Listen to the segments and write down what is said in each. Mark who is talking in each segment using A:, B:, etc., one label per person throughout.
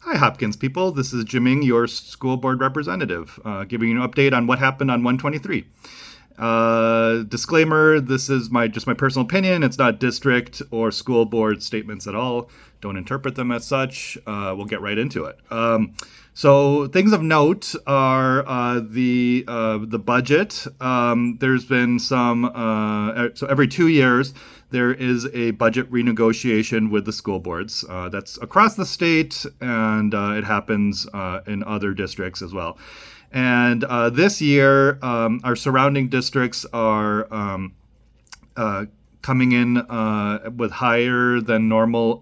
A: Hi, Hopkins people. This is Jiming, your school board representative, giving you an update on what happened on 123. Disclaimer: this is just my personal opinion. It's not district or school board statements at all. Don't interpret them as such. We'll get right into it. So things of note are the budget. There's been some so every 2 years there is a budget renegotiation with the school boards. That's across the state, and it happens in other districts as well. And this year, our surrounding districts are coming in with higher than normal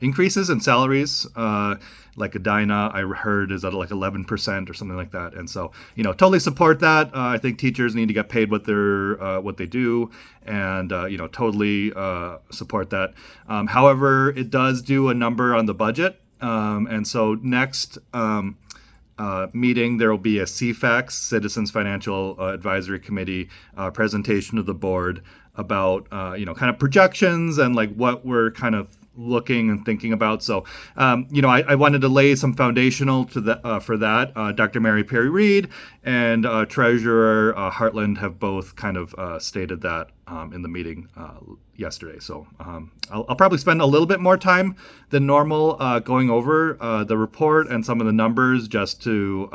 A: increases in salaries. Like Edina, I heard, is at like 11% or something like that. And so, totally support that. I think teachers need to get paid what they do, and totally support that. However, it does do a number on the budget, and so next meeting, there will be a CFAX, Citizens Financial Advisory Committee, presentation to the board about kind of projections and like what we're kind of looking and thinking about. So, I wanted to lay some foundational for that. Dr. Mary Perry Reed and Treasurer Hartland have both kind of stated that in the meeting yesterday. So I'll probably spend a little bit more time than normal going over the report and some of the numbers, just to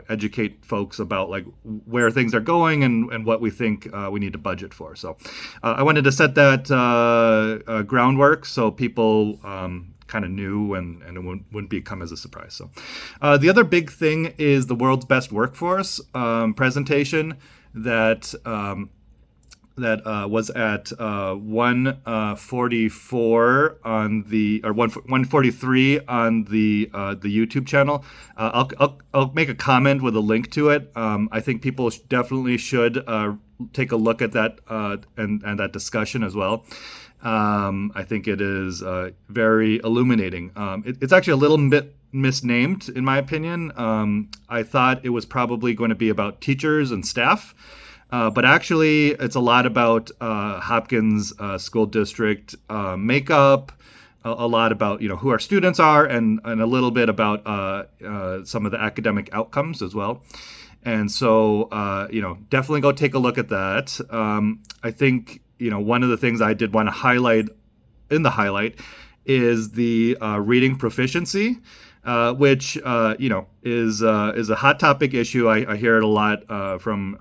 A: educate folks about like where things are going and what we think we need to budget for. So I wanted to set that groundwork so people kind of knew, and it wouldn't become as a surprise. So the other big thing is the World's Best Workforce presentation that was at 144 on the, or 143 on the YouTube channel. I'll make a comment with a link to it. I think people definitely should take a look at that and that discussion as well. I think it is very illuminating. It's actually a little bit misnamed, in my opinion. I thought it was probably going to be about teachers and staff. But actually, it's a lot about Hopkins School District makeup, a lot about who our students are, and a little bit about some of the academic outcomes as well. And so, definitely go take a look at that. I think one of the things I did want to highlight is the reading proficiency. Which is a hot topic issue. I hear it a lot from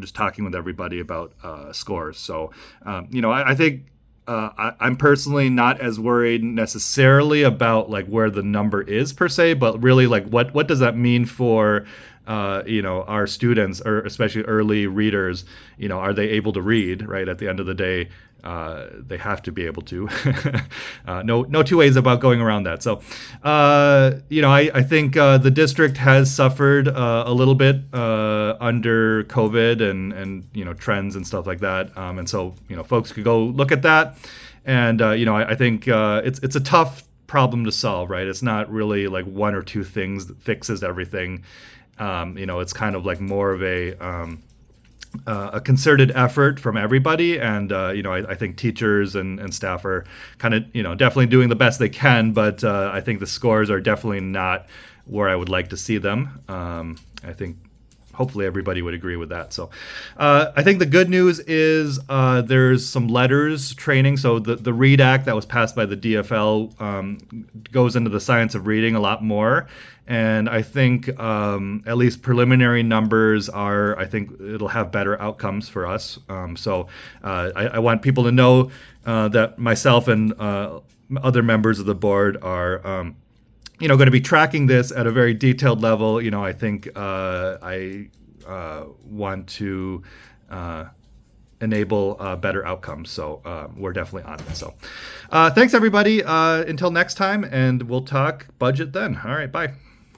A: just talking with everybody about scores. So I think I'm personally not as worried necessarily about like where the number is per se, but really like what does that mean for our students, or especially early readers? Are they able to read? Right, at the end of the day, they have to be able to. No two ways about going around that. So, I think the district has suffered a little bit under COVID and trends and stuff like that. And so, folks could go look at that. And I think it's a tough problem to solve. Right, it's not really like one or two things that fixes everything. It's kind of like more of a concerted effort from everybody, and I think teachers and staff are kind of definitely doing the best they can, but I think the scores are definitely not where I would like to see them. I think hopefully everybody would agree with that. So I think the good news is there's some letters training. So the READ Act that was passed by the DFL goes into the science of reading a lot more. And I think at least preliminary numbers I think it'll have better outcomes for us. So I want people to know that myself and other members of the board are going to be tracking this at a very detailed level. I think I want to enable better outcomes. So we're definitely on it. So thanks, everybody. Until next time, and we'll talk budget then. All right, bye.